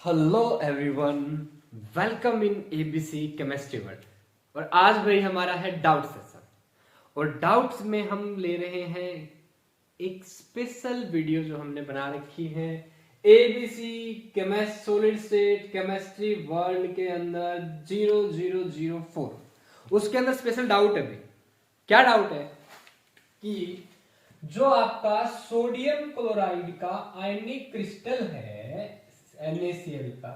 Hello everyone, welcome in ABC chemistry world. और आज भाई हमारा है डाउट सेशन। और डाउट्स में हम ले रहे हैं एक स्पेशल वीडियो जो हमने बना रखी है ABC chemist solid state chemistry world के अंदर 0004। उसके अंदर स्पेशल डाउट है भाई। क्या डाउट है कि जो आपका सोडियम क्लोराइड का आयनिक क्रिस्टल है NaCl का,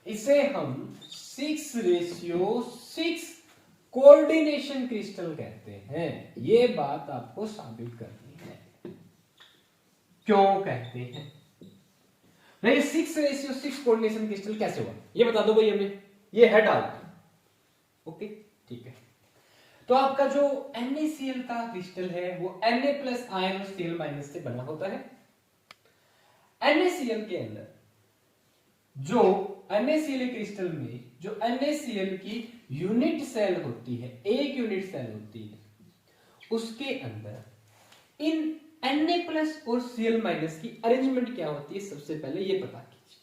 इसे हम 6:6 कोऑर्डिनेशन क्रिस्टल कहते हैं। ये बात आपको साबित करनी है। क्यों कहते हैं नहीं 6:6 कोऑर्डिनेशन क्रिस्टल कैसे हुआ, ये बता दो भाई हमें। ये है डाउट। ओके ठीक है। तो आपका जो NaCl का क्रिस्टल है वो Na प्लस आयन और Cl माइनस से बना होता है। NaCl के अंदर जो NaCl क्रिस्टल में जो NaCl की यूनिट सेल होती है, एक यूनिट सेल होती है, उसके अंदर इन Na प्लस और Cl माइनस की अरेंजमेंट क्या होती है, सबसे पहले ये पता कीजिए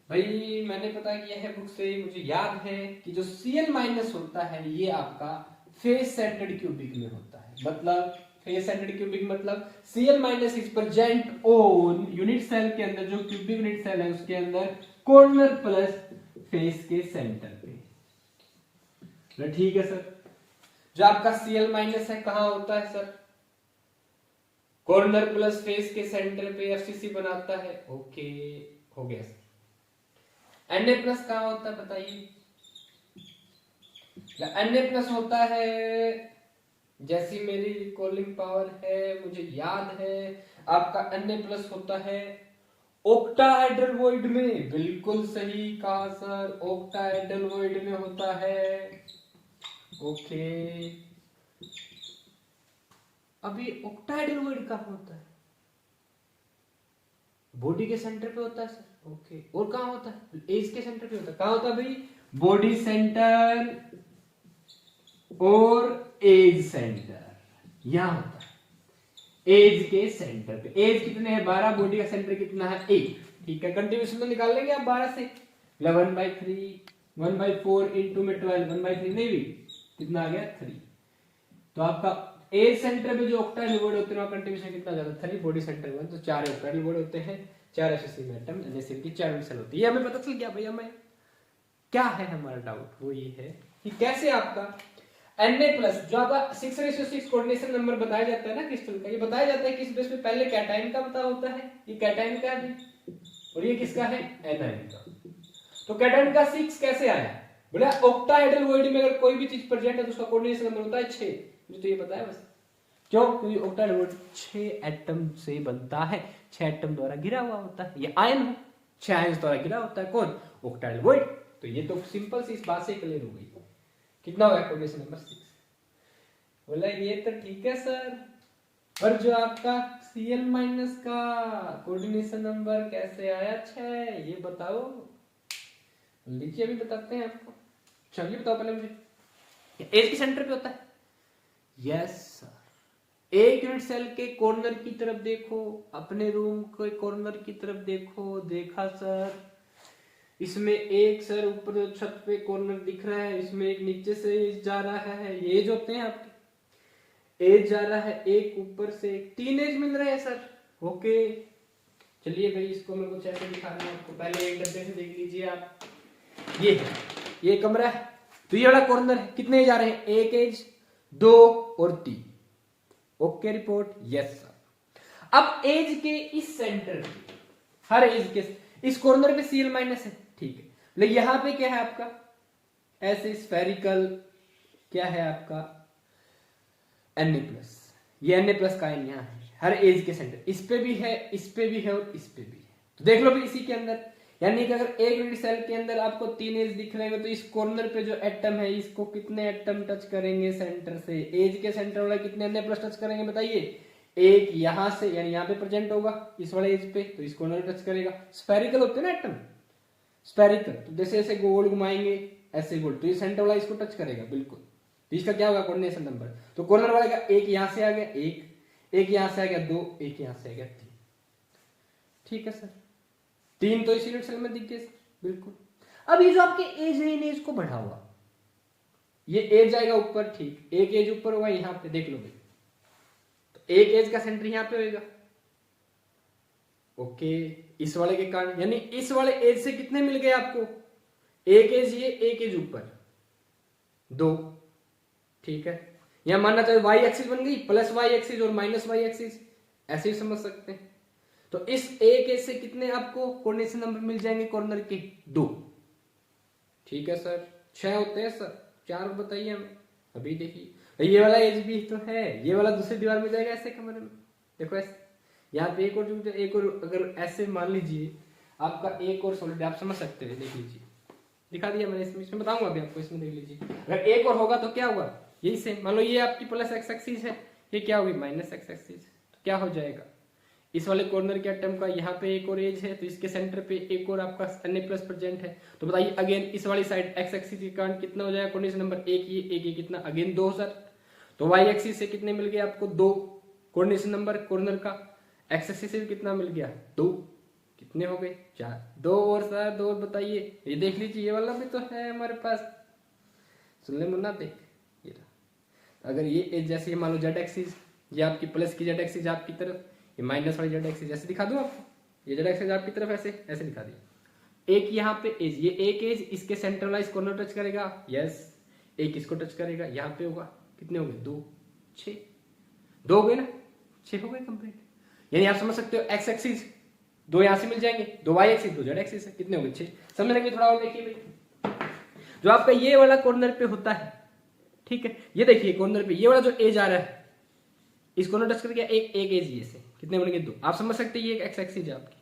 भाई। मैंने पता किया है बुक से, मुझे याद है कि जो Cl माइनस होता है ये आपका फेस सेंटर्ड क्यूबिक में होता है। मतलब फेस सेंटर्ड क्यूबिक मतलब Cl minus is present on unit cell के अंदर, जो क्यूबिक यूनिट सेल है उसके अंदर कॉर्नर प्लस फेस के सेंटर पे। ठीक है सर। जो आपका Cl माइनस है कहां होता है सर? कॉर्नर प्लस फेस के सेंटर पे FCC बनाता है। ओके हो गया सर। Na प्लस कहां होता है बताइए? Na प्लस होता है, जैसी मेरी रिकॉलिंग पावर है मुझे याद है, आपका Na प्लस होता है ऑक्टाहेड्रल वॉइड में। बिल्कुल सही कहा सर, ऑक्टाहेड्रल वॉइड में होता है। ओके, अभी ऑक्टाहेड्रल वॉइड कहां होता है? बॉडी के सेंटर पे होता है सर। ओके, और कहां होता है? एज के सेंटर पे होता है। कहां होता है भाई? बॉडी सेंटर और एज सेंटर यहां होता है, एज के सेंटर पे। एज कितने हैं? 12। बॉडी का सेंटर कितना है? 1। ठीक है, कंट्रीब्यूशन तो निकाल लेंगे आप 12 से। 11/3 1/4 इंटू में 12 1/3 नहीं भी कितना आ गया? 3। तो आपका एज सेंटर पे जो ऑक्टाहेड्रल वॉइड होते हैं कंट्रीब्यूशन कितना ज्यादा? 3। बॉडी सेंटर में तो 4 ऑक्टाहेड्रल वॉइड होते हैं, 4 FCC में एटम, NaCl की 4 यूनिट सेल होती है। ये हमें पता चल गया भैया। हमें क्या है हमारा डाउट, वो ये है कि कैसे आपका Na प्लस जो आपका 6:6 कोऑर्डिनेशन नंबर बताया जाता है ना क्रिस्टल का, ये बताया जाता है किस बेस पे? पहले कैटायन का पता होता है, ये कैटायन का है और ये किसका है? एनायन का। तो कैटायन का 6 कैसे आया? बोला ऑक्टाहेड्रल वॉइड में अगर कोई भी चीज प्रेजेंट है तो उसका कोऑर्डिनेशन नंबर होता है 6। मुझे तो ये बताया बस। क्यों? क्योंकि ऑक्टाहेड्रल वॉइड 6 एटम से बनता है, 6 एटम द्वारा घिरा हुआ होता है। ये आयन है, 6 आयन द्वारा घिरा होता है। कौन? Octahedral void. तो ये तो सिंपल सी इस बात से क्लियर हो गई। कितना होगा कोऑर्डिनेशन नंबर? 6। बोला ये तो ठीक है सर, पर जो आपका Cl माइनस का कोऑर्डिनेशन नंबर कैसे आया 6, ये बताओ। लीजिए अभी बताते हैं आपको। चलिए बताओ पहले मुझे। एज के सेंटर पे होता है। Yes sir. एक यूनिट सेल के कॉर्नर की तरफ देखो, अपने रूम के कॉर्नर की तरफ देखो। देखा सर। इसमें एक सर ऊपर छत पे कॉर्नर दिख रहा है, इसमें एक नीचे से एज जा रहा है। ये एज होते हैं आपके, एज जा रहा है एक ऊपर से, 3 एज मिल रहे हैं सर। ओके चलिए भाई, इसको मैं कुछ ऐसे दिखा रहा हूं आपको। पहले एक डब्बे से देख लीजिए आप। ये कमरा है, तो ये वाला कॉर्नर है। कितने एज आ रहे हैं? 1 एज, 2 और 3। Okay report? Yes sir. अब एज के इस सेंटर पे, हर एज के इस कॉर्नर पे Cl माइनस है। ठीक है, लेकिन यहां पे क्या है आपका? ऐसे स्फेरिकल क्या है आपका? Na plus. ये Na प्लस का आयन यहाँ है हर एज के सेंटर। इस पे भी है, इस पे भी है और इस पे भी है। तो देख लो भी इसी के अंदर, यानी कि अगर एक यूनिट सेल के अंदर आपको 3 एज दिख रहे हैं तो इस कॉर्नर पे जो एटम है इसको कितने एटम टच करेंगे सेंटर से? एज के सेंटर वाला कितने Na प्लस टच करेंगे बताइए? एक यहां से, यानी यहां पे प्रेजेंट होगा इस वाले एज पे, तो इस कॉर्नर पे टच करेगा। स्फेरिकल होते हैं ना एटम, स्फेरिकल, तो जैसे जैसे गोल घुमाएंगे ऐसे गोल, तो ये सेंटर वाला इसको टच करेगा बिल्कुल। तो इसका क्या होगा कोऑर्डिनेशन नंबर? तो कॉर्नर वाले का एक यहां से आ गया, एक यहां से आ गया, 2, एक यहां से आ गया, 3। ठीक है सर। 3 तो इस यूनिट सेल में दिख गए बिल्कुल। अब ये जो आपके एज है, इन एज को बढ़ा हुआ, ये एज जाएगा ऊपर, ठीक, एक एज ऊपर होगा यहाँ पे, देख लो भाई, तो एक एज का सेंटर यहाँ पे होगा, ओके, इस वाले के कारण, यानी इस वाले एज से कितने मिल गए आपको, एक एज ये, एक एज ऊपर, 2, ठीक है। यहां मानना चाहिए वाई एक्सिस बन गई, प्लस वाई एक्सिस और माइनस वाई एक्सिस, ऐसे ही समझ सकते हैं। तो इस एक एज से कितने आपको कोऑर्डिनेशन नंबर मिल जाएंगे कॉर्नर के, 2, ठीक है सर। 6 होते हैं सर, 4 बताइए हमें। अभी देखिए ये वाला एज भी तो है, ये वाला दूसरी दीवार में जाएगा ऐसे कमरे में, देखो ऐसे, यहाँ पे एक और अगर ऐसे मान लीजिए आपका एक और सॉलिड, आप समझ सकते हैं, देख लीजिए, दिखा दिया मैंने, इसमें बताऊंगा अभी आपको, इसमें देख लीजिए, अगर एक और होगा तो क्या होगा, यही से मान लो ये आपकी प्लस एक्स एक्सिस है, ये क्या होगी माइनस एक्स एक्सिस, तो क्या हो जाएगा, इस वाले कॉर्नर के एटम का यहाँ पे एक और एज है, तो इसके सेंटर पे एक और आपका Na प्लस प्रेजेंट है, तो बताइए अगेन इस वाली साइड एक्स एक्सिस के कारण कितना हो जाएगा कोऑर्डिनेशन नंबर, एक ये कितना, अगेन 2 सर। तो वाई एक्सिस से कितने मिल गए आपको, 2 कोऑर्डिनेशन नंबर कॉर्नर का, एक्स एक्सिस से कितना मिल गया, 2, कितने हो गए, 4, 2 और सर 2 बताइए, ये देख लीजिए, ये वाला भी तो है हमारे पास, सुन ले मुन्ना देख, ये अगर ये एज जैसे मान लो जेड एक्सिस, ये आपकी प्लस की जेड एक्सिस आपकी तरफ, ये माइनस वाली जेड एक्सिस, जैसे दिखा दूं आपको, ये जेड एक्सिस आपकी तरफ ऐसे ऐसे दिखा दिया, एक यहाँ पे एज, ये एक एज इसके सेंट्रलाइज कॉर्नर टच करेगा, यस, एक इसको टच करेगा, यहाँ पे होगा, कितने हो गए, 2, 6, 2 हो गए ना, 6 हो गए कंप्लीट। यानी आप समझ सकते हो एक्स एक्सिस 2 यहां से मिल जाएंगे, 2 वाई एक्सिस 2 जेड एक्सिस है, कितने हो गए 6, समझने के थोड़ा और देखिए भाई, जो आपका ये वाला कॉर्नर पे होता है, ठीक है, ये देखिए कॉर्नर पे ये वाला जो एज आ रहा है, इस कॉर्नर टच करके एक एज ये से कितने बनेंगे 2, आप समझ सकते हैं ये एक एक्स एक्सिस है आपकी,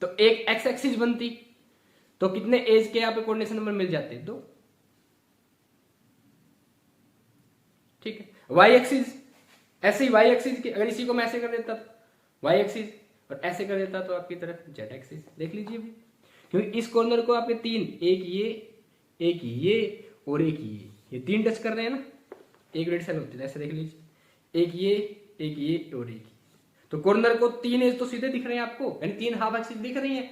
तो एक एक्स एक्सिस बनती तो कितने एज के यहाँ पे कोऑर्डिनेशन नंबर मिल जाते, 2, ठीक है। वाई एक्सिस ऐसे ही, वाई एक्सिस की अगर इसी को मैं ऐसे कर देता वाई एक्सिस और ऐसे कर देता तो आपकी तरफ जेड एक्सिस, देख लीजिए भी, क्योंकि इस कॉर्नर को आपके 3, एक ये और एक ये 3 टच कर रहे हैं ना, एक रेड सेल होती है, ऐसे देख लीजिए, एक ये और एक, तो कॉर्नर को 3 एज तो सीधे दिख रहे हैं आपको, यानी 3 हाफ एक्सिस दिख रही है,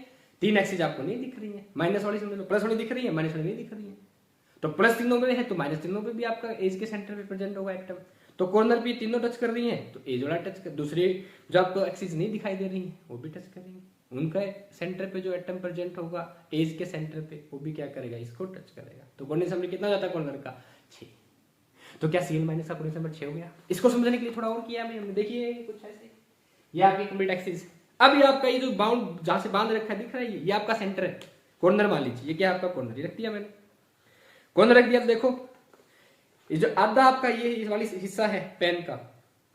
3 एक्सिस आपको नहीं दिख रही है, माइनस वाली समझ लो, प्लस वाली दिख रही है, माइनस वाली नहीं दिख रही है, तो प्लस तीनों में है तो माइनस तीनों पे भी आपका एज के सेंटर पे प्रेजेंट होगा एटम, तो कॉर्नर पे तीनों टच कर रही हैं, तो एज वाला टच कर, दूसरे जो आपको एक्सिस नहीं दिखाई दे रही है वो भी टच करेंगे, उनका सेंटर पे जो एटम प्रेजेंट होगा एज के सेंटर पे, वो भी क्या करेगा, इसको टच करेगा, तो कोऑर्डिनेशन नंबर कितना जाता है कॉर्नर का, 6। तो क्या Cl माइनस का कोऑर्डिनेशन नंबर 6 हो गया। इसको समझने के लिए थोड़ा और किया हमने, देखिए कुछ ऐसे, ये आपकी कंप्लीट एक्सिस, अब ये आपका ये जो बाउंड जहां से बांध रखा है दिख रहा है, ये आपका सेंटर है, कॉर्नर मान लीजिए, ये क्या आपका कॉर्नर, ये रख दिया मैंने, कॉर्नर रख दिया, तो देखो ये जो आधा आपका ये इस वाली हिस्सा है पेन का,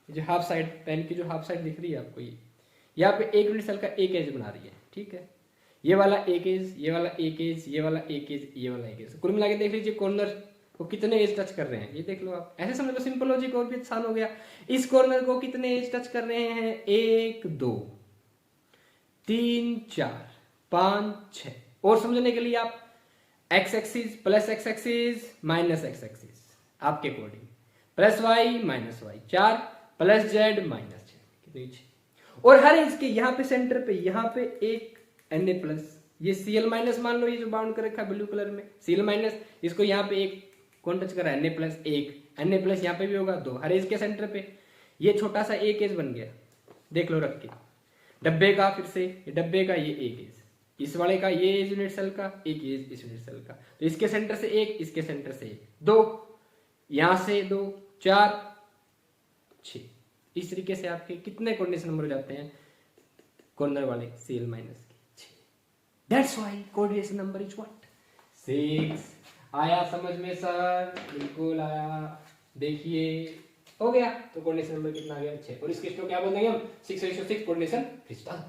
जो हाफ साइड, पेन की जो हाफ साइड दिख रही है आपको, ये यहाँ पे एक यूनिट सेल का एक एज बना रही है, ठीक है, ये वाला एक एज, ये वाला एक एज, ये वाला एक एज, ये वाला एक एज, कुल मिला के देख लीजिए कॉर्नर को कितने एज टच कर रहे हैं, ये देख लो आप, ऐसे समझ लो, सिंपल लॉजिक और भी आसान हो गया। इस कॉर्नर को कितने एज टच कर रहे हैं, 1 2 3 4 5 6, और समझने के लिए आप X axis plus X axis minus X axis आपके according, plus Y minus Y, 4 plus Z minus Z, कितनी 6, और हर एज के यहाँ पे सेंटर पे यहाँ पे एक Na प्लस, ये Cl माइनस मान लो, ये जो बाउंड कर रखा है ब्लू कलर में Cl माइनस, इसको यहाँ पे एक कौन टच कर रहा है, Na प्लस, एक Na प्लस यहाँ पे भी होगा 2, हर एज के सेंटर पे ये छोटा सा एक एज बन गया, देख लो रख के, डब्बे का फिर से डब्बे का ये एक एज, इस वाले का ये एज यूनिट सेल का, एक एज इस यूनिट सेल का, तो इसके सेंटर से एक, इसके सेंटर से एक, 2 यहां से 2 4 6, इस तरीके से आपके कितने कोऑर्डिनेशन नंबर हो जाते हैं कॉर्नर वाले Cl माइनस के, 6। That's why coordination number is what, 6। आया समझ में सर, बिल्कुल आया, देखिए हो गया, तो कोऑर्डिनेशन नंबर कितना आ गया, 6, और इस क्रिस्टल क्या बोल देंगे हम, 6/6 कोऑर्डिनेशन क्रिस्टल,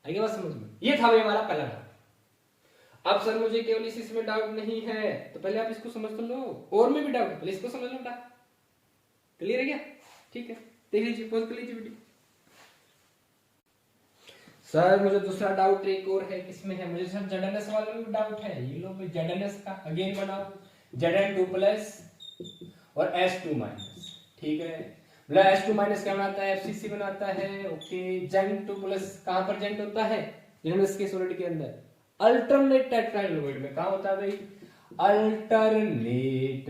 आगे बात समझ में, ये था भाई हमारा पहला डाउट। अब सर मुझे केवल इसी में डाउट नहीं है, तो पहले आप इसको समझ तो लो, और में भी डाउट है, पहले इसको समझ लो, क्लियर है क्या, ठीक है, देख लीजिए, पॉज कर लीजिए वीडियो। सर मुझे दूसरा डाउट एक और है, किसमें है, मुझे सर ZnS वाले में भी डाउट है, ये लो भाई ZnS का अगेन बनाओ, Zn2 प्लस और S2 माइनस, ठीक है, S2 माइनस क्या बनाता है, FCC बनाता है, ओके, Zn2 प्लस कहां पर जेंट होता है, जनरल के सॉलिड के अंदर अल्टरनेट टेट्राहेड्रल में कहा होता है भाई, अल्टरनेट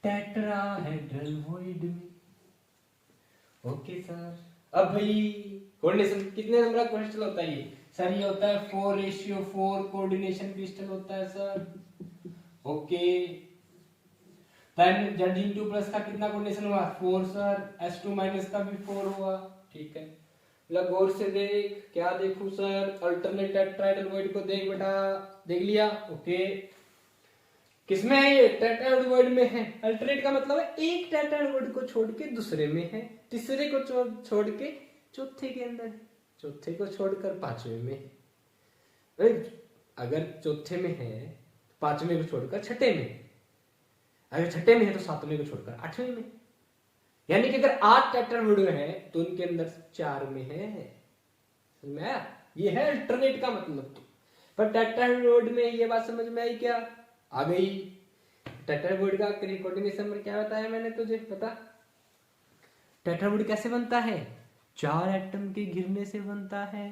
टेट्राहेड्रल वॉइड में। ओके सर, अब भाई कोऑर्डिनेशन कितने नंबर का क्रिस्टल होता है ये सर? ये होता है 4:4 कोऑर्डिनेशन क्रिस्टल होता है sir. Okay, then Zn2 plus का कितना कोऑर्डिनेशन हुआ? 4 सर। S2 माइनस का भी 4 हुआ। ठीक है, लग गौर से देख, क्या देखूं सर? अल्टरनेट टेट्राहेड्रल वॉइड को देख बेटा, देख लिया। ओके, किसमें है ये? टेट्राहेड्रल वॉइड में है। अल्टरनेट का मतलब है एक टेट्राहेड्रल वॉइड को छोड़ के दूसरे में है, तीसरे को छोड़ के चौथे के अंदर, चौथे को छोड़कर पांचवें में। अगर चौथे में है पांचवें को छोड़कर छठे में, अगर छठे में है तो सातवें को छोड़कर आठवें में। यानी कि अगर 8 टेट्राहेड्रल वॉइड है तो उनके अंदर 4 में है। समझ में आया? ये है अल्टरनेट का मतलब। तो पर टेट्राहेड्रल वॉइड में ये बात समझ में आई क्या? आ गई। टेट्राहेड्रल वॉइड का कोऑर्डिनेशन में क्या बताया मैंने तुझे? पता टेट्राहेड्रल वॉइड कैसे बनता है? 4 एटम के घिरने से बनता है।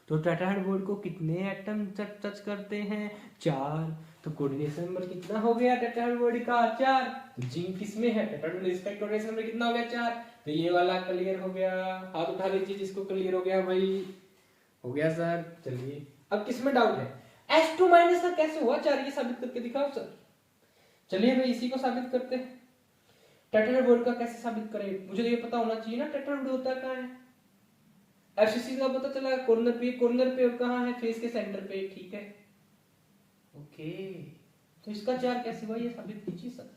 तो टेट्राहेड्रल वॉइड को कितने एटम टच करते हैं? 4। तो कोऑर्डिनेशन नंबर कितना हो गया टेट्राहेड्रल वॉइड का? 4। तो जिंक किसमें है? टेट्राहेड्रल वॉइड का कोऑर्डिनेशन नंबर कितना हो गया? 4। तो ये वाला क्लियर हो गया। हाथ उठा लीजिए जिसको क्लियर हो गया भाई। हो गया सर। चलिए अब किसमें डाउट है? S2 माइनस का कैसे हुआ 4? ये साबित करके दिखाओ सर। चलिए भाई इसी को साबित करते हैं। टेट्राहेड्रल वॉइड का कैसे साबित करें? मुझे ये पता होना चाहिए ना टेट्राहेड्रल वॉइड होता कहाँ है। FCC का पता चला कॉर्नर पे और कहाँ है? फेस के सेंटर पे। ठीक है, ओके। तो इसका 4 कैसे हुआ ये साबित कीजिए सर।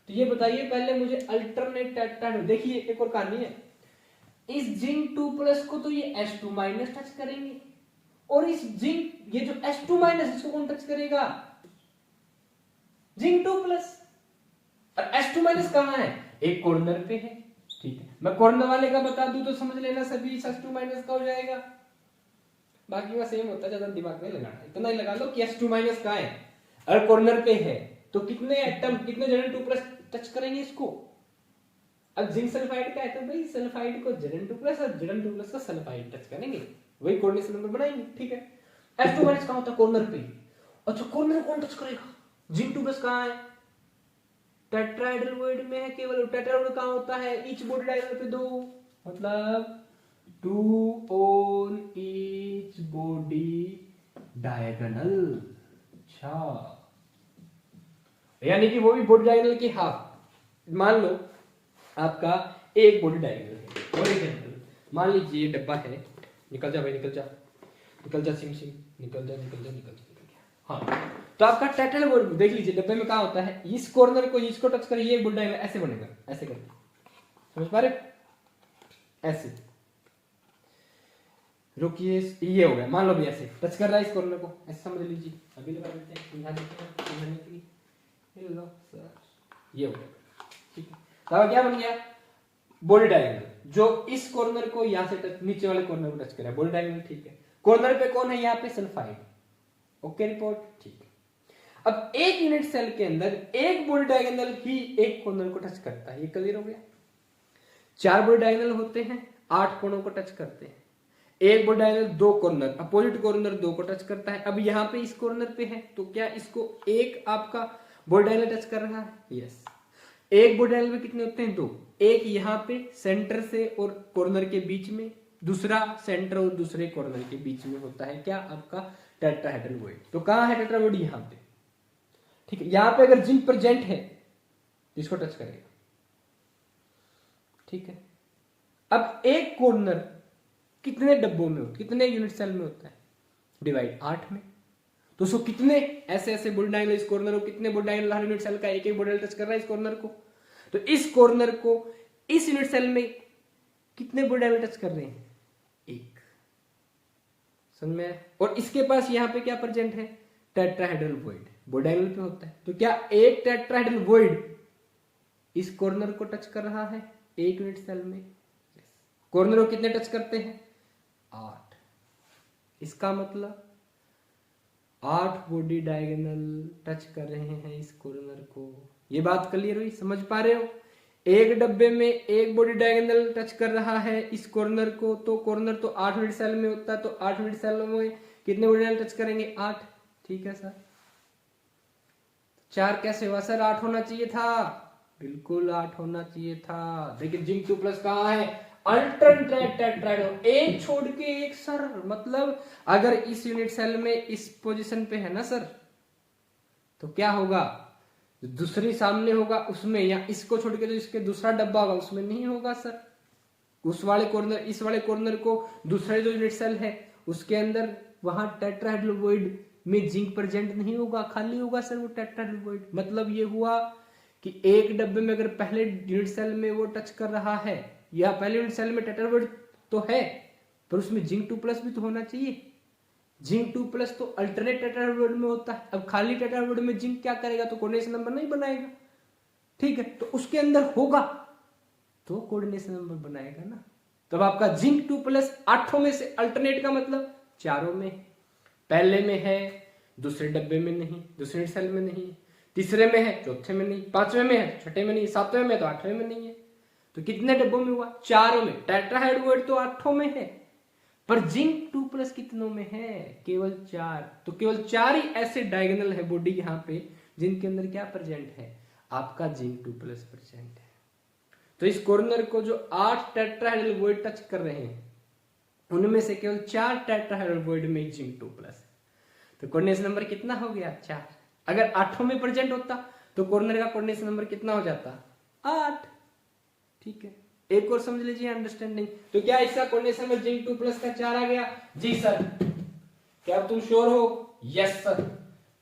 तो ये बताइए पहले मुझे अल्टरनेट टेट्राहेड्रल। देखिए एक और कहानी है, इस जिंक 2 प्लस को तो ये S2 माइनस टच करेंगे, और इस जिंक ये जो S2 माइनस इसको कौन टच करेगा? Zinc 2 plus. और S2 माइनस कहां है? एक कॉर्नर पे है। ठीक है, मैं कॉर्नर वाले का बता दूं तो समझ लेना सभी S2 माइनस का हो जाएगा। बाकी का सेम होता है, ज्यादा दिमाग में लगाना, इतना ही लगा लो कि S2 माइनस कहां है। अगर कॉर्नर पे है तो कितने एटम, कितने Zn2 प्लस टच करेंगे इसको? अब जिंक सल्फाइड का है तो भाई सल्फाइड को Zn2 प्लस और Zn2 प्लस का सल्फाइड टच करेंगे, वही कोऑर्डिनेशन नंबर बनाएंगे। ठीक है, S2 माइनस कहां होता है? कॉर्नर पे। अच्छा कॉर्नर कौन टच करेगा? जिंक 2 प्लस कहां है? टेट्राहेड्रल वॉइड में है केवल। टेट्राहेड्रल कहां होता है? ईच बॉडी डायगोनल पे 2, मतलब 2 ऑन ईच बॉडी डायगोनल। अच्छा, यानी कि वो भी बॉडी डायगोनल की हाफ। मान लो आपका एक बॉडी डायगोनल है, फॉर एग्जांपल मान लीजिए ये डब्बा है। निकल जा भाई, निकल जा, निकल जा सिम सिम, निकल जा निकल जा निकल जा। हाँ, तो आपका टेट्राहेड्रल वॉइड देख लीजिए, डब्बे में क्या होता है? इस कॉर्नर को इसको टच करिए, ये बॉडी डायगोनल ऐसे बनेगा, ऐसे करके, समझ पा रहे? ऐसे रुकिए, ये हो गया। मान लो भी ऐसे टच कर रहा है इस कॉर्नर को, ऐसे समझ लीजिए। अभी लगा देते हैं समझाने के लिए। लो सर, ये हो गया। ठीक है, तो क्या बन गया? बॉडी डायगोनल जो इस कॉर्नर को यहां से टच, नीचे वाले कॉर्नर को टच कर रहा है, बॉडी डायगोनल। ठीक है, कॉर्नर पे कौन है? यहाँ पे सल्फाइड। Okay report. ठीक है, अब एक यूनिट सेल के अंदर एक बॉडी डायगोनल ही एक कॉर्नर को टच करता है, ये क्लियर हो गया। 4 बॉडी डायगोनल होते हैं, 8 कोनों को टच करते हैं। एक body diagonal 2 corner, opposite corner 2 को टच करता है। अब यहाँ पे इस कॉर्नर पे है तो क्या इसको एक आपका बॉडी डायगोनल टच कर रहा है? यस। एक बॉडी डायगोनल में कितने होते हैं? 2। एक यहाँ पे सेंटर से और कॉर्नर के बीच में, दूसरा सेंटर और दूसरे कॉर्नर के बीच में होता है क्या? आपका टेट्राहेड्रल वॉइड। तो कहां है टेट्राहेड्रल वॉइड? यहाँ पे। ठीक है, यहां पे अगर जिंक प्रेजेंट है तो इसको टच करेगा। ठीक है, अब एक कॉर्नर कितने डब्बों में होता, कितने यूनिट सेल में होता है? डिवाइड 8 में। तो सो कितने ऐसे ऐसे बॉडी डायगोनल इस कॉर्नर को, कितने बॉडी डायगोनल हर यूनिट सेल का? एक एक बॉडी डायगोनल टच कर रहा है इस कॉर्नर को। तो इस कॉर्नर को इस यूनिट सेल में कितने बॉडी डायगोनल टच कर रहे हैं? 1। समझ में? और इसके पास यहाँ पे क्या प्रेजेंट है? टेट्राहेड्रल वॉइड, बॉडी डायगोनल पे होता है। तो क्या एक टेट्राहेड्रल वॉइड इस कॉर्नर को टच कर रहा है एक यूनिट सेल में? कॉर्नर को कितने टच करते हैं? 8। इसका मतलब 8 बॉडी डायगोनल टच कर रहे हैं इस कॉर्नर को। ये बात क्लियर हुई? समझ पा रहे हो? एक डब्बे में एक बॉडी डायगोनल टच कर रहा है इस कॉर्नर को, तो कॉर्नर तो 8 यूनिट सेल में होता है, तो 8 यूनिट सेल में कितने बॉडी डायगोनल टच करेंगे? 8। ठीक है सर। 4 कैसे हुआ सर? 8 होना चाहिए था, बिल्कुल 8 होना चाहिए था। देखिए जिंक 2 प्लस कहाँ है? अल्टरनेट टेट्राहेड्रल, एक छोड़ के एक सर, मतलब अगर इस यूनिट सेल में इस पोजीशन पे है ना सर, तो क्या होगा? दूसरी सामने होगा उसमें, या इसको छोड़ के जो इसके दूसरा डब्बा होगा उसमें नहीं होगा सर। उस वाले कॉर्नर, इस वाले कॉर्नर को दूसरा जो यूनिट सेल है उसके अंदर वहां टेट्राहेड्रल वॉइड में जिंक प्रेजेंट नहीं होगा, खाली होगा सर वो टेट्राहेड्रल वॉइड। मतलब ये हुआ कि एक डब्बे में अगर पहले यूनिट सेल में वो टच कर रहा है, या पहले यूनिट सेल में टेट्राहेड्रल वॉइड तो है पर उसमें जिंक 2 प्लस भी तो होना चाहिए। जिंक 2 प्लस तो अल्टरनेट टेट्राहेड्रल वॉइड में होता है। अब खाली टेट्राहेड्रल वॉइड में जिंक क्या करेगा? तो कोऑर्डिनेशन नंबर नहीं बनाएगा। ठीक है, तो उसके अंदर होगा तो कोऑर्डिनेशन नंबर बनाएगा ना। तब आपका जिंक 2 प्लस 8 में से अल्टरनेट का मतलब 4 में, पहले में है, दूसरे डब्बे में नहीं, दूसरे सेल में नहीं, तीसरे में है, चौथे में नहीं, पांचवें में है, छठे में नहीं, सातवें में तो आठवें में नहीं है। तो कितने डब्बों में हुआ? 4 में। टेट्राहेड्रल वॉइड तो 8 में है, पर जिंक 2 प्लस कितनों में है? केवल 4। तो केवल 4 ही ऐसे डायगोनल है बॉडी यहाँ पे जिनके अंदर क्या प्रेजेंट है? आपका जिंक 2 प्लस प्रेजेंट है। तो इस कॉर्नर को जो 8 टेट्राहेड्रल वॉइड टच कर रहे हैं उनमें से केवल 4 टेट्राहेड्रल वॉइड में जिंक 2 प्लस। तो कोऑर्डिनेशन नंबर कितना हो गया? 4। अगर 8 में प्रेजेंट होता तो कॉर्नर का कोऑर्डिनेशन नंबर कितना हो जाता? 8। ठीक है, एक और समझ लीजिए अंडरस्टैंडिंग। तो क्या इसका कोऑर्डिनेशन नंबर जिंक 2 प्लस का 4 आ गया? जी सर। क्या तुम श्योर हो? यस सर,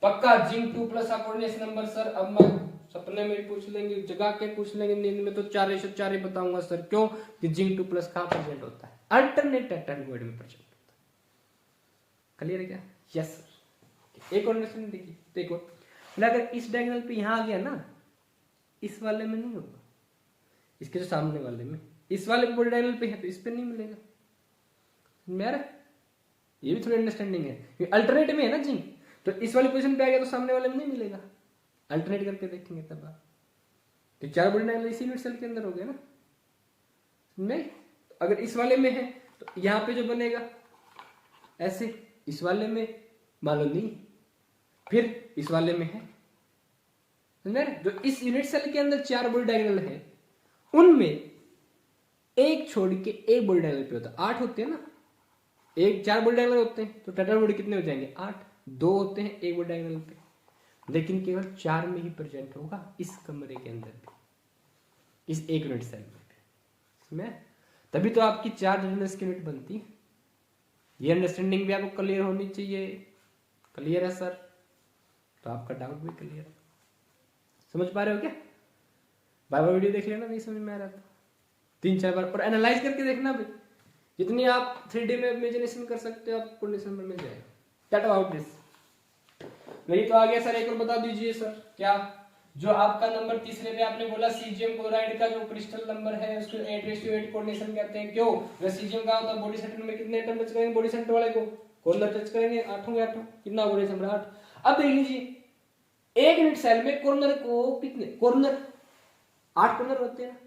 पक्का जिंक 2 प्लस का कोऑर्डिनेशन नंबर सर। अब मैं सपने में पूछ लेंगे, जगा के पूछ लेंगे, नींद में तो 4/4 ही बताऊंगा सर। क्यों? कि जिंक 2 प्लस कहां प्रेजेंट होता है? अल्टरनेट टेट्राहेड्रल वॉइड में प्रेजेंट होता है। क्लियर है क्या? Yes sir. एक और क्वेश्चन देखिए, देखो अगर इस डायगोनल पे यहां आ गया ना, इस वाले में नहीं होगा, इसके जो सामने वाले में, इस वाले बॉडी डायगोनल पे है तो इस पे नहीं मिलेगा। मेरा ये भी थोड़ी अंडरस्टैंडिंग है, अल्टरनेट में है ना जिंक, तो इस वाली पोजीशन पे आ गया तो सामने वाले में नहीं मिलेगा। अल्टरनेट करके देखेंगे तब आप। तो 4 बॉडी डायगोनल इसी यूनिट सेल के अंदर हो गया ना। नहीं, अगर इस वाले में है तो यहां पे जो बनेगा ऐसे, इस वाले में मान लो नहीं, फिर इस वाले में है। जो इस यूनिट सेल के अंदर 4 बॉडी डायगोनल है उनमें एक छोड़ के एक बॉडी डायगोनल पे होता है। 8 होते हैं ना, एक 4 बॉडी डायगोनल होते हैं तो टेट्राहेड्रल बॉडी कितने हो जाएंगे? 8। 2 होते हैं एक बॉडी डायगोनल पे, लेकिन केवल 4 में ही प्रेजेंट होगा इस कमरे के अंदर भी, इस एक यूनिट सेल में। तभी तो आपकी 4 डायगोनल्स की यूनिट बनती है। ये अंडरस्टैंडिंग भी आपको क्लियर होनी चाहिए। क्लियर है सर? तो आपका डाउट भी क्लियर है। समझ पा रहे हो क्या? बार बार वीडियो देख लेना, नहीं समझ में आ रहा तो 3-4 बार और एनालाइज करके देखना भाई। जितनी आप 3D में इमेजिनेशन कर सकते हो आपको कोऑर्डिनेशन नंबर मिल जाएगा। That about this. नहीं तो आ गया सर, एक और बता दीजिए सर। क्या? जो आपका नंबर तीसरे पे आपने बोला सीजीएम क्लोराइड का जो क्रिस्टल नंबर है उसको 8:8 कोऑर्डिनेशन कहते हैं। क्यों? अगर सीजीएम का होता बॉडी सेंटर में कितने एटम टच करेंगे? बॉडी सेंटर वाले को कॉर्नर टच करेंगे, 8 होंगे। 8 कितना? Coordination number 8। अब देख लीजिए एक यूनिट सेल में कॉर्नर को कितने कॉर्नर? 8 कॉर्नर होते हैं,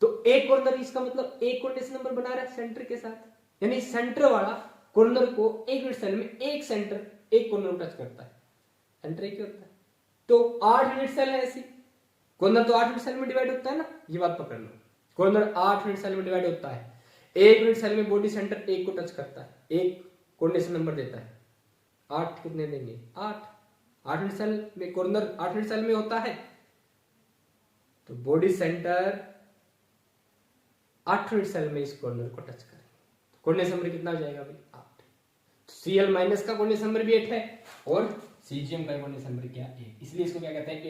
तो एक कॉर्नर, इसका मतलब एक कोऑर्डिनेशन नंबर बना रहा है सेंटर के साथ, यानी सेंटर वाला कॉर्नर को एक यूनिट सेल में एक सेंटर एक कॉर्नर टच करता है, सेंटर एक ही होता है। तो 8 यूनिट सेल है ऐसी, कॉर्नर तो 8 यूनिट सेल में डिवाइड होता है ना, ये बात पकड़ लो। कॉर्नर 8 यूनिट सेल में डिवाइड होता है, एक यूनिट सेल में बॉडी सेंटर एक को टच करता है, एक कोऑर्डिनेशन नंबर देता है। 8 कितने देंगे? 8 यूनिट सेल में कॉर्नर 8 यूनिट सेल में होता है, तो बॉडी सेंटर 8 यूनिट सेल में इस कॉर्नर को टच करेंगे। कोऑर्डिनेशन नंबर कितना हो जाएगा भाई? 8। तो Cl माइनस का कोऑर्डिनेशन नंबर भी 8 है और सीजीएम का कोऑर्डिनेशन नंबर क्या? 8। इसलिए इसको क्या कहते हैं?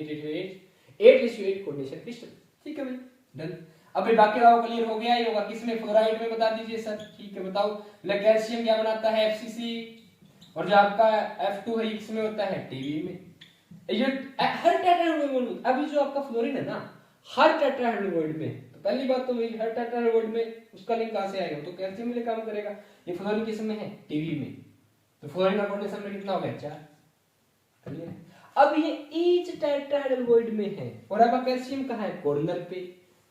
8:8 कोऑर्डिनेशन क्रिस्टल। ठीक है भाई, डन। अब बाकी राव क्लियर हो गया ही होगा। किसमें? फ्लोराइड में बता दीजिए सर। ठीक है, बताओ। कैल्शियम क्या बनाता है? FCC। और जो आपका F2 है किसमें होता है? टीवी में। ये हर टेट्राहेड्रल, अभी जो आपका फ्लोरीन है ना, हर टेट्राहेड्रल में, तो पहली बात तो वही, हर टेट्राहेड्रल में उसका लिंक कहां से आएगा? तो कैल्शियम में काम करेगा। ये फ्लोरीन किसमें है? टीवी में। तो फ्लोरीन का कोऑर्डिनेशन नंबर कितना हो गया? 4। क्लियर है? अब ये ईच टेट्राहेड्रल में है और अब कैल्शियम कहाँ है, कॉर्नर पे,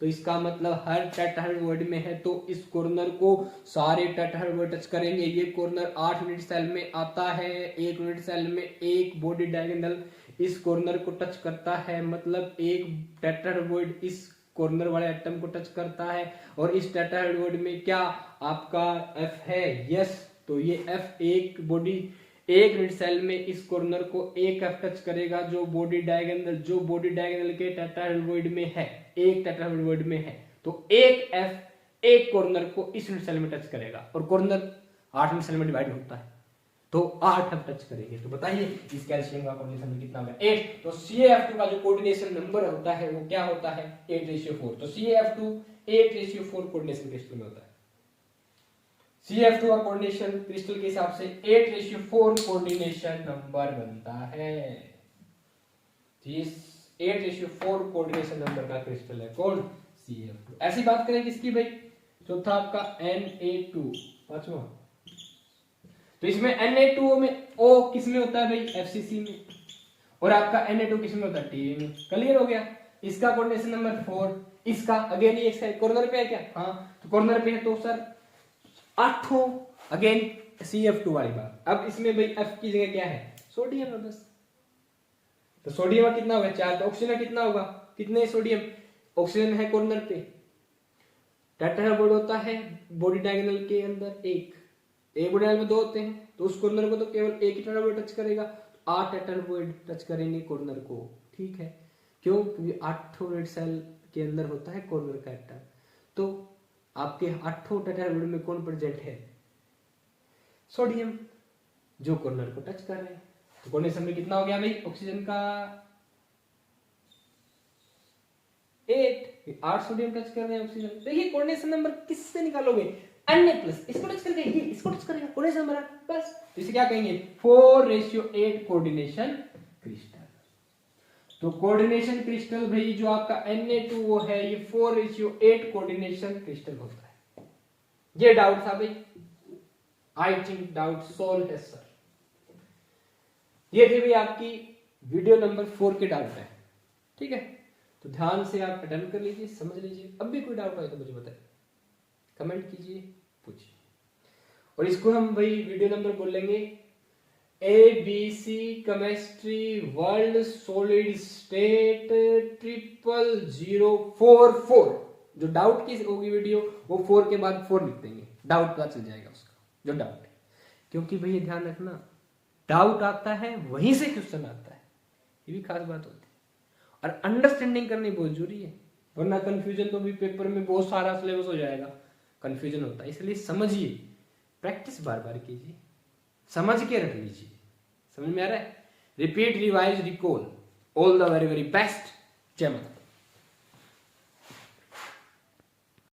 तो इसका मतलब हर टेट्राहेड्रल में है तो इस कॉर्नर को सारे टेट्राहेड्रल टच करेंगे। ये कॉर्नर 8 यूनिट सेल में आता है, 1 यूनिट सेल में एक बॉडी डायगोनल इस कॉर्नर को टच करता है, मतलब एक टेट्राहेड्रल इस कॉर्नर वाले एटम को टच करता है और इस टेट्राहेड्रल में क्या आपका F है, यस, तो ये F एक बॉडी एक यूनिट सेल में इस कॉर्नर को एक F टच करेगा जो बॉडी डायगोनल के टेट्राहेड्रल में है, एक टेट्राहेड्रल में है, तो एक F एक कॉर्नर को इस यूनिट सेल में टच करेगा और कॉर्नर 8 यूनिट सेल में डिवाइड होता है तो 8 F टच करेंगे। तो बताइए इस कैल्शियम का कोऑर्डिनेशन नंबर कितना होगा, 8। तो CaF2 का जो कोऑर्डिनेशन नंबर होता है वो क्या होता है, 8:4। तो CaF2 8:4 कोऑर्डिनेशन क्रिस्टल में होता है। CaF2 का कोऑर्डिनेशन क्रिस्टल के हिसाब से 8:4 कोऑर्डिनेशन नंबर बनता है। जिस 8:4 कोऑर्डिनेशन नंबर का क्रिस्टल है कौन, CaF2। ऐसी बात करें किसकी भाई, चौथा आपका Na2, पांचवा, तो इसमें Na2 में O किस में होता है भाई, FCC में, और आपका Na2 किस में होता है, Ta में। क्लियर हो गया। इसका कोऑर्डिनेशन नंबर 4, इसका अगेन ये एक कॉर्नर पे है क्या, हाँ, तो कॉर्नर पे है तो सर 8 अगेन CF2 वाली बात। अब इसमें भाई F की जगह क्या है, सोडियम है बस, तो सोडियम का कितना होगा 4, तो ऑक्सीजन कितना होगा, कितने सोडियम, ऑक्सीजन है कॉर्नर पे, टेट्राहेड्रल होता है बॉडी डायगोनल के अंदर एक बॉडी डायगोनल में 2 होते हैं तो उस कॉर्नर को तो केवल एक ही टेट्राहेड्रल टच करेगा, 8 टेट्राहेड्रल टच करेंगे कॉर्नर को, ठीक है, क्यों, क्योंकि 8 रेड सेल के अंदर होता है कॉर्नर का एटम, तो आपके 8 टेट्राहेड्रल में कौन प्रेजेंट है, सोडियम, जो कॉर्नर को टच कर रहे हैं। तो कोऑर्डिनेशन में कितना हो गया भाई, ऑक्सीजन का 8 सोडियम टच कर रहे हैं ऑक्सीजन। देखिए कोऑर्डिनेशन नंबर किससे निकालोगे, Na प्लस इसको टच करके ये इसको टच करेगा, कोऑर्डिनेशन नंबर बस, तो इसे क्या कहेंगे 4:8 कोऑर्डिनेशन क्रिस्टल। तो कोऑर्डिनेशन क्रिस्टल भाई जो आपका Na2 वो है ये 4:8 कोऑर्डिनेशन क्रिस्टल होता है। ये डाउट था भाई, आई थिंक डाउट सॉल्व है सर। ये थे भाई आपकी वीडियो नंबर 4 के डाउट है, ठीक है, तो ध्यान से आप अटेंड कर लीजिए, समझ लीजिए। अब भी कोई डाउट आए तो मुझे बताइए, कमेंट कीजिए, पूछिए। और इसको हम भाई वीडियो नंबर बोल लेंगे ABC chemistry world solid state 00044। जो डाउट की होगी वीडियो वो 4 के बाद 4 लिख देंगे, डाउट पता चल जाएगा उसका जो डाउट है, क्योंकि भैया ध्यान रखना डाउट आता है वहीं से क्वेश्चन आता है, ये भी खास बात होती है, और अंडरस्टैंडिंग करनी बहुत जरूरी है, वरना कंफ्यूजन तो भी पेपर में बहुत सारा सिलेबस हो जाएगा, कंफ्यूजन होता है। इसलिए समझिए, प्रैक्टिस बार बार कीजिए, समझ के रख लीजिए, समझ में आ रहा है, repeat revise recall, all the very very best, जय माता।